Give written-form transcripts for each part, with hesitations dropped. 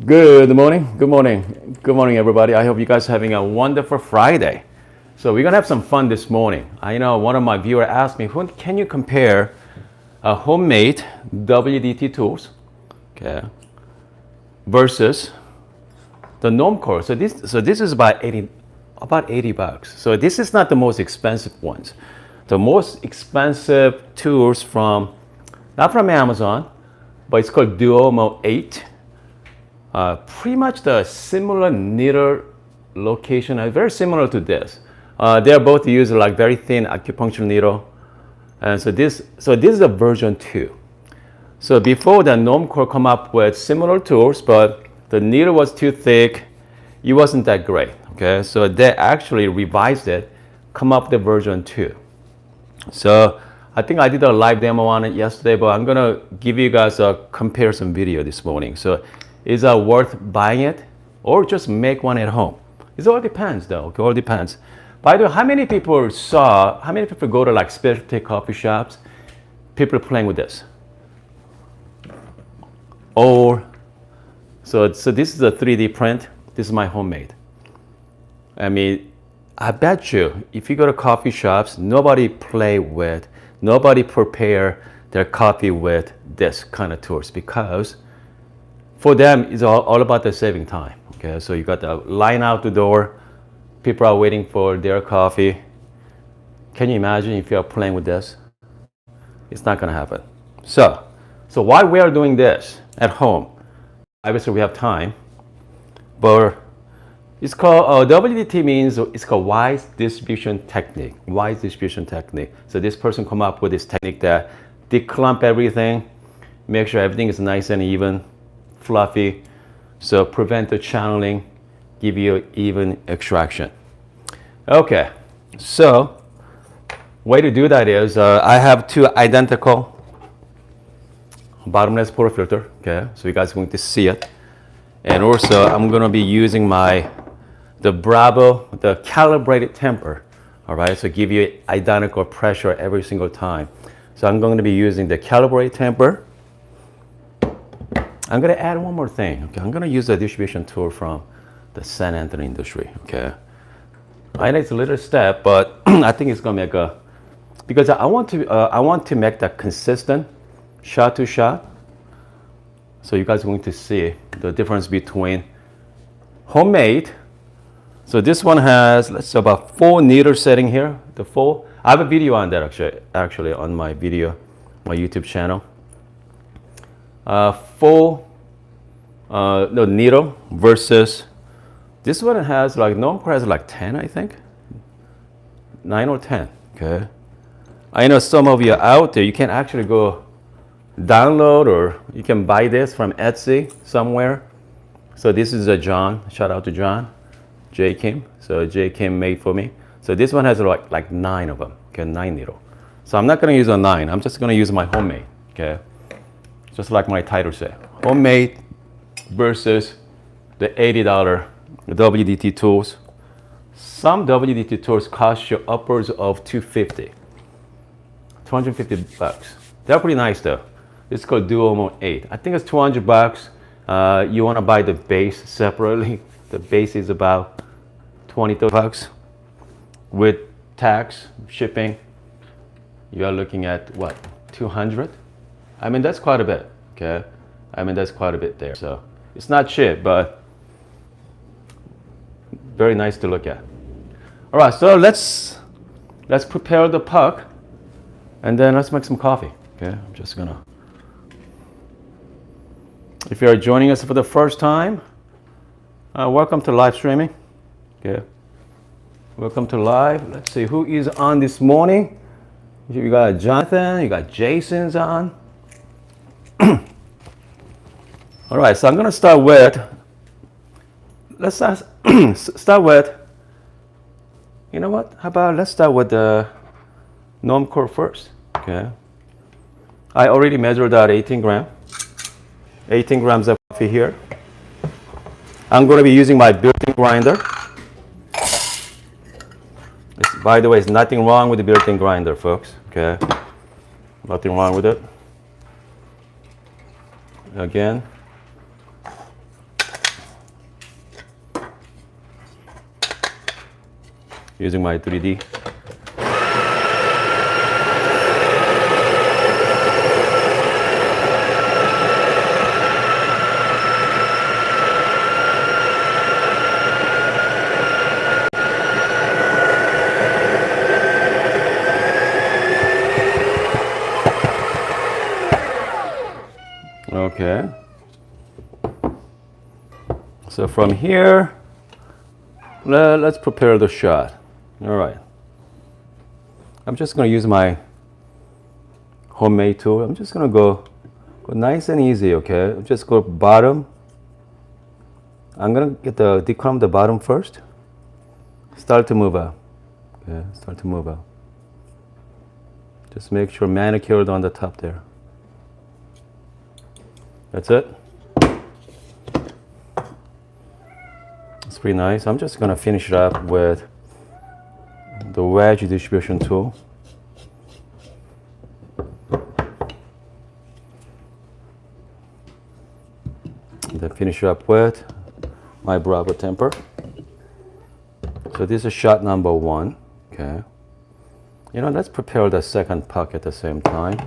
Good morning, good morning, everybody. I hope you guys are having a wonderful Friday. So we're gonna have some fun this morning. I know one of my viewers asked me, can you compare a homemade WDT tools, okay, versus the Normcore? So this is about 80 bucks. So this is not the most expensive ones. The most expensive tools not from Amazon, but it's called Duomo 8. Pretty much the similar needle location, very similar to this. They're both used like very thin acupuncture needle. And so this is a version 2. So before the Normcore come up with similar tools, but the needle was too thick, it wasn't that great. Okay, so they actually revised it, come up with version 2. So I think I did a live demo on it yesterday, but I'm gonna give you guys a comparison video this morning. So is it worth buying it or just make one at home? It all depends though, it all depends. By the way, how many people go to like specialty coffee shops, people playing with this? Or, so this is a 3D print, this is my homemade. I mean, I bet you, if you go to coffee shops, nobody prepare their coffee with this kind of tools, because for them, it's all about the saving time. Okay, so you got the line out the door, people are waiting for their coffee. Can you imagine if you're playing with this? It's not gonna happen. So why we are doing this at home? Obviously we have time, but it's called WDT means it's called wise distribution technique. Wise distribution technique. So this person come up with this technique that declump everything, make sure everything is nice and even, fluffy, so prevent the channeling, give you even extraction. Okay, so way to do that is I have two identical bottomless portafilter. Okay, so you guys are going to see it, and also I'm going to be using the Breville, the calibrated temper. All right, so give you identical pressure every single time. So I'm going to be using the calibrated temper. I'm going to add one more thing. Okay, I'm going to use a distribution tool from the San Antonio industry. Okay, I know it's a little step, but I think it's going to make because I want to make that consistent shot to shot. So you guys are going to see the difference between homemade. So this one has, let's say, about 4 needle setting here. I have a video on that actually on my YouTube channel. 4 needle versus this one has like Normcore has like 10, I think, 9 or 10. Okay, I know some of you out there, you can actually go download or you can buy this from Etsy somewhere. So this is a John, shout out to John, J Kim. So J Kim made for me. So this one has like 9 of them. Okay, 9 needle. So I'm not going to use a 9. I'm just going to use my homemade. Okay, just like my title said, homemade versus the $80 WDT tools. Some WDT tools cost you upwards of $250 bucks. They're pretty nice though. It's called Duomo 8. I think it's 200 bucks. You want to buy the base separately. The base is about 20 bucks with tax, shipping. You are looking at what, 200? I mean, that's quite a bit. Okay, I mean, that's quite a bit there. So it's not cheap, but very nice to look at. All right, so let's prepare the puck, and then let's make some coffee. Okay, I'm just gonna. If you are joining us for the first time, welcome to live streaming. Okay, welcome to live. Let's see who is on this morning. You got Jonathan, you got Jason's on. All right, so I'm going to start with, you know what? How about let's start with the Normcore first. Okay. I already measured out 18 grams of coffee here. I'm going to be using my built-in grinder. By the way, there's nothing wrong with the built-in grinder, folks. Okay. Nothing wrong with it. Again. using my 3D. Okay. So from here, let's prepare the shot. All right. I'm just going to use my homemade tool. I'm just going to go nice and easy, okay? Just go bottom. I'm going to get the decrumb the bottom first. Start to move up. Okay, start to move up. Just make sure manicured on the top there. That's it. It's pretty nice. I'm just going to finish it up with the wedge distribution tool. And then finish it up with my Breville temper. So this is shot number 1. Okay. You know, let's prepare the second puck at the same time.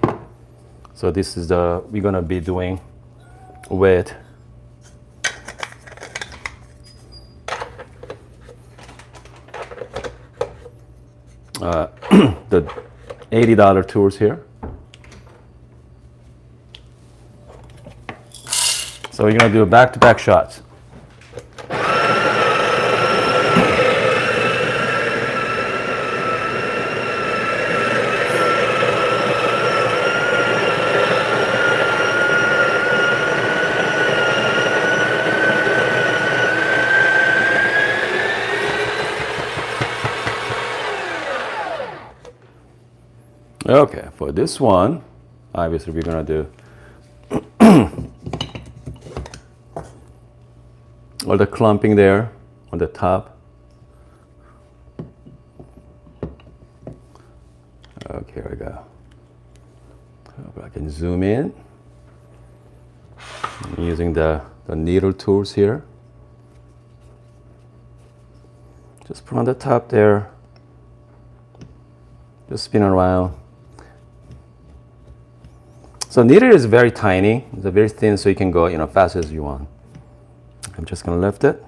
So this is we're going to be doing with the $80 tools here. So we're going to do back-to-back shots. Okay, for this one, obviously we're going to do all the clumping there on the top. Okay, here we go. Hope I can zoom in. I'm using the needle tools here. Just put on the top there. Just spin around. So needle is very tiny. It's very thin, so you can go, fast as you want. I'm just going to lift it.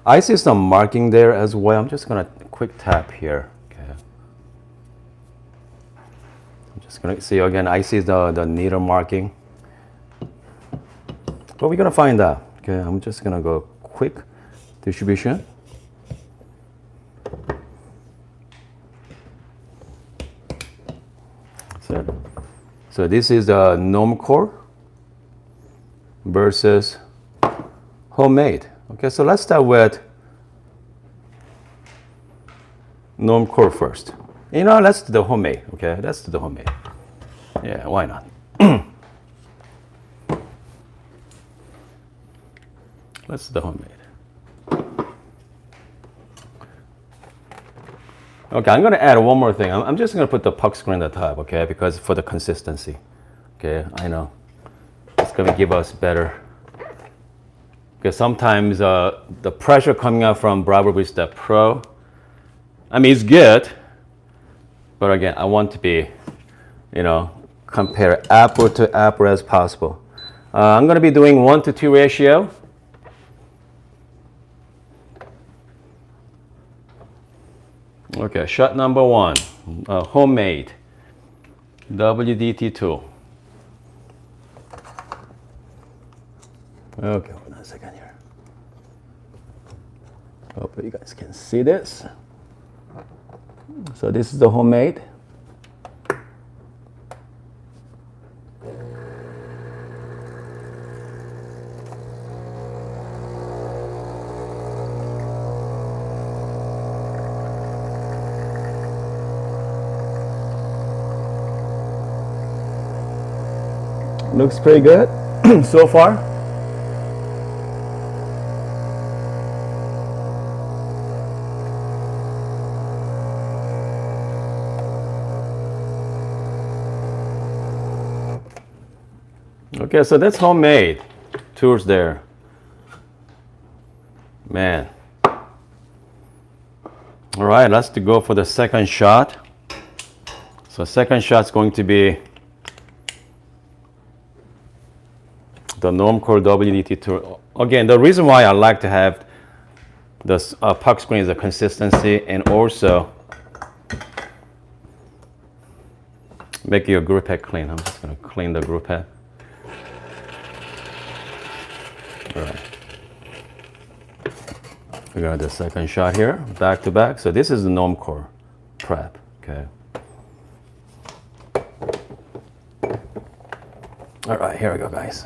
I see some marking there as well. I'm just going to quick tap here. Okay. I'm just going to see again. I see the needle marking. But we're going to find out. Okay. I'm just going to go quick distribution. So this is the gnome core versus homemade. Okay, so let's start with gnome core first. Let's do the homemade. Okay, let's do the homemade. Yeah, why not? Let's do the homemade. Okay, I'm going to add one more thing. I'm just going to put the puck screen at the top, okay, because for the consistency. Okay, I know. It's going to give us better. Because sometimes the pressure coming out from Breville Barista Pro, it's good. But again, I want to be, compare apple to apple as possible. I'm going to be doing 1-to-2 ratio. Okay, shot number 1, homemade WDT tool. Okay, hold on a second here. Hope you guys can see this. So this is the homemade. Looks pretty good so far. Okay, so that's homemade tools there. Man. All right, let's go for the second shot. So second shot's going to be the Normcore WDT tool. Again, the reason why I like to have this puck screen is the consistency, and also make your grip head clean. I'm just going to clean the grip head. All right. We got the second shot here, back to back. So this is the Normcore prep, okay? All right, here we go, guys.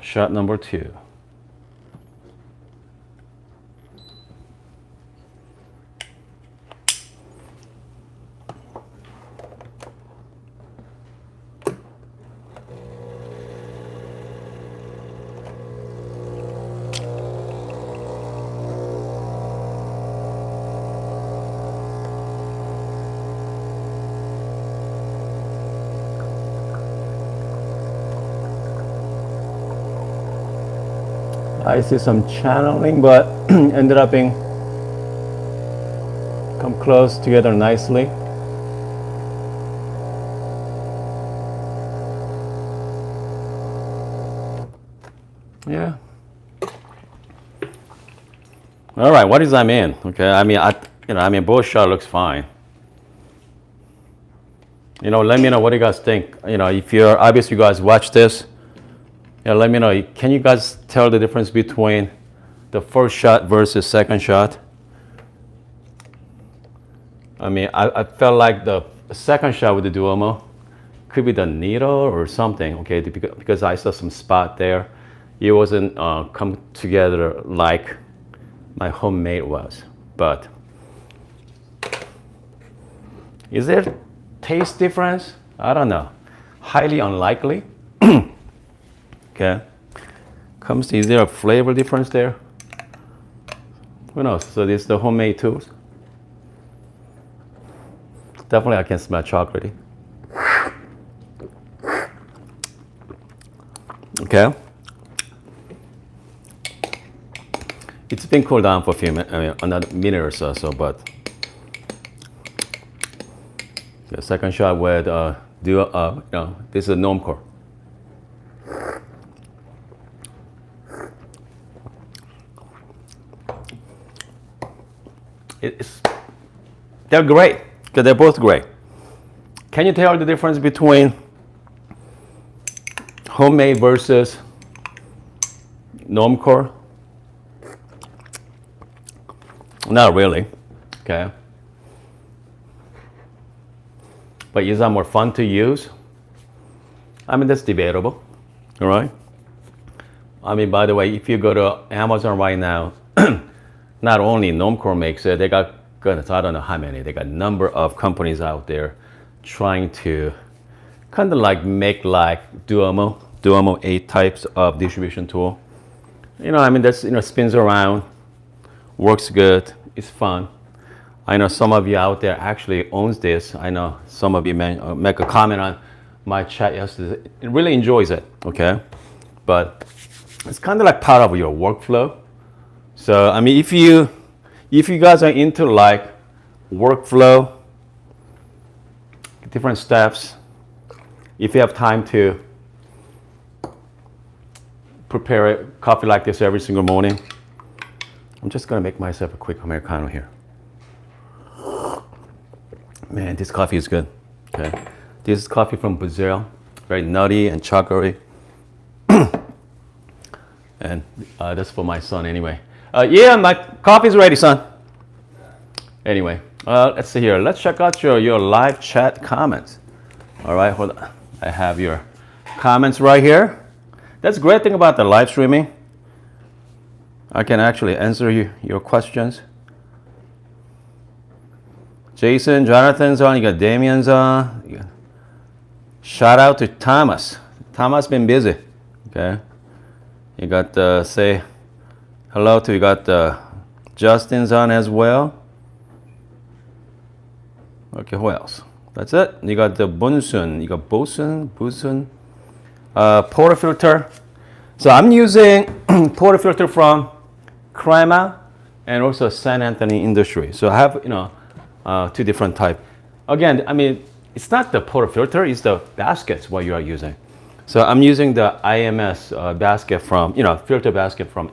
Shot number 2. I see some channeling, but ended up being come close together nicely. Yeah. All right, what does that mean? Okay, I mean, both shot looks fine. Let me know what you guys think. If you're obviously you guys watch this. Yeah, let me know. Can you guys tell the difference between the first shot versus second shot? I mean, I felt like the second shot with the Duomo could be the needle or something, okay? Because I saw some spot there. It wasn't come together like my homemade was. But is there taste difference? I don't know. Highly unlikely. Okay. Is there a flavor difference there? Who knows? So this is the homemade tools. Definitely I can smell chocolatey. Okay. It's been cooled down for a few minutes, another minute or so, but the second shot with this is a Normcore. They're great, because they're both great. Can you tell the difference between homemade versus Normcore? Not really, okay. But is that more fun to use? I mean, that's debatable, all right? I mean, by the way, if you go to Amazon right now, not only Normcore makes it, they got, goodness, I don't know how many, they got a number of companies out there trying to kind of like make like Duomo 8 types of distribution tool. I mean, that's, spins around, works good, it's fun. I know some of you out there actually owns this. I know some of you make a comment on my chat yesterday. It really enjoys it, okay? But it's kind of like part of your workflow. So, I mean, if you guys are into like workflow, different steps, if you have time to prepare a coffee like this every single morning, I'm just gonna make myself a quick Americano here. Man, this coffee is good, okay? This is coffee from Breville, very nutty and chocolatey. And that's for my son anyway. Yeah, my coffee's ready, son. Anyway, let's see here. Let's check out your live chat comments. All right, hold on. I have your comments right here. That's the great thing about the live streaming. I can actually answer your questions. Jason, Jonathan's on. You got Damien's on. Shout out to Thomas. Thomas been busy. Okay. You got say hello to, you got Justin's on as well. Okay, who else? That's it. You got the Bunsun. You got Bunsun. Portafilter. So I'm using portafilter from Crema and also San Anthony Industry. So I have, two different type. Again, I mean, it's not the portafilter, it's the baskets what you are using. So I'm using the IMS basket from, filter basket from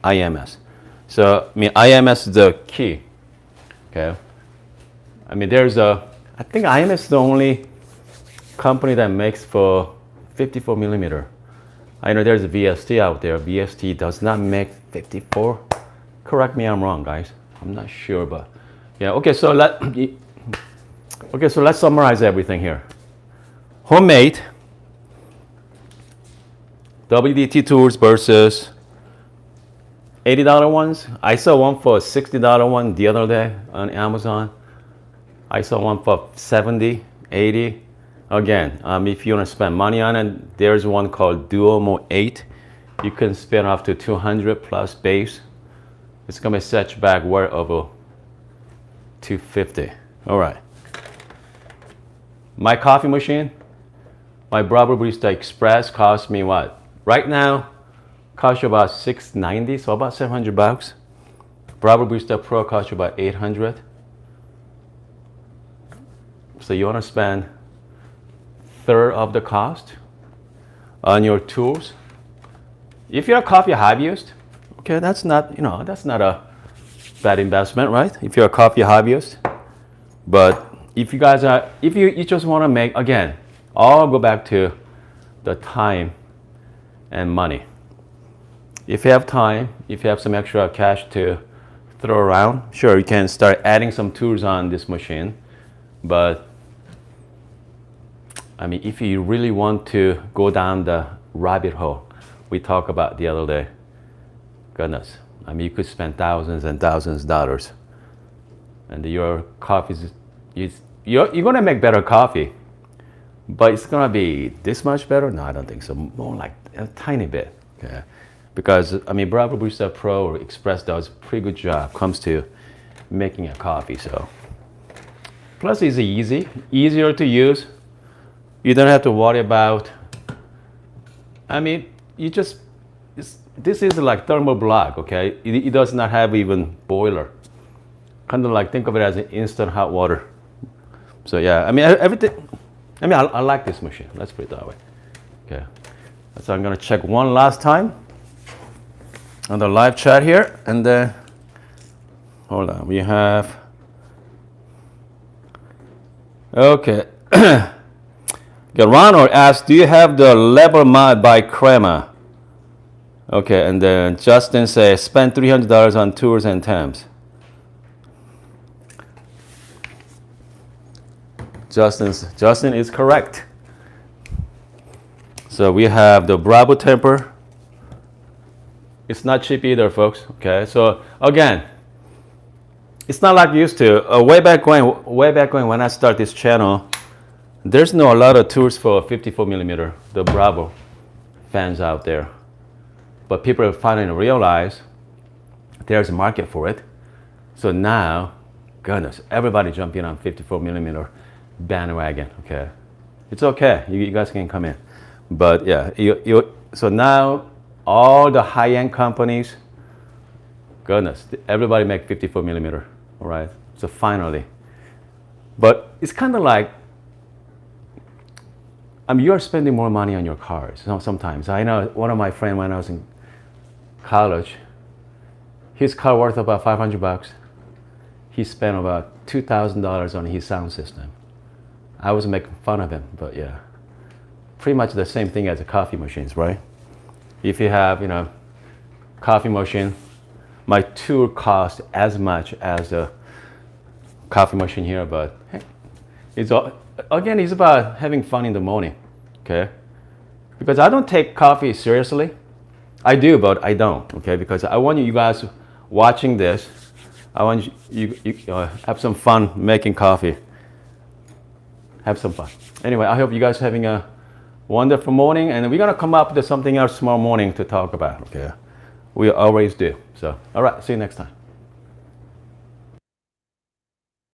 IMS. So, I mean, IMS is the key, okay? I mean, I think IMS is the only company that makes for 54 millimeter. I know there's a VST out there. VST does not make 54. Correct me, I'm wrong, guys. I'm not sure, but yeah. Okay, so let's summarize everything here. Homemade WDT tools versus $80 ones. I saw one for $60 one the other day on Amazon. I saw one for $70, $80. Again, if you want to spend money on it, there's one called Duomo 8. You can spend up to 200 plus base. It's gonna be set back well over 250. All right. My coffee machine, my Breville Barista Express cost me what? Right now, cost you about $690, so about $700. Breville Barista Pro cost you about $800. So you want to spend third of the cost on your tools. If you're a coffee hobbyist, okay, that's not a bad investment, right? If you're a coffee hobbyist. But if you just want to make, again, I'll go back to the time and money. If you have time, if you have some extra cash to throw around, sure, you can start adding some tools on this machine. But I mean, if you really want to go down the rabbit hole we talked about the other day, goodness, I mean, you could spend thousands and thousands of dollars, and your coffees, you're gonna make better coffee, but it's gonna be this much better? No, I don't think so. More like a tiny bit, okay? Because I mean, Breville Barista Pro or Express does a pretty good job comes to making a coffee. So, plus it's easier to use. You don't have to worry about. I mean, this is like thermal block, okay? It does not have even boiler. Kind of like think of it as an instant hot water. So yeah, I mean everything. I mean I like this machine. Let's put it that way. Okay. So I'm gonna check one last time on the live chat here, and then hold on. We have. Okay. Ronald asks, do you have the level mod by Crema? Okay, and then Justin says, spend $300 on tours and temps. Justin is correct. So we have the Bravo temper. It's not cheap either, folks. Okay, so again, it's not like used to. Way back when I started this channel, there's a lot of tools for 54 millimeter, the Bravo fans out there. But people finally realize there's a market for it. So now, goodness, everybody jumping on 54 millimeter bandwagon, okay? It's okay, you guys can come in. But yeah, so now all the high-end companies, goodness, everybody make 54 millimeter, all right? So finally. But it's kind of like, I mean, you're spending more money on your cars sometimes. I know one of my friends when I was in college, his car worth about $500. He spent about $2,000 on his sound system. I was making fun of him, but yeah. Pretty much the same thing as the coffee machines, right? If you have, coffee machine, my tool costs as much as a coffee machine here, but hey, it's about having fun in the morning, okay? Because I don't take coffee seriously. I do, but I don't, okay? Because I want you guys watching this, I want you have some fun making coffee. Have some fun. Anyway, I hope you guys are having a wonderful morning, and we're gonna come up with something else tomorrow morning to talk about, okay? We always do. So, all right, see you next time.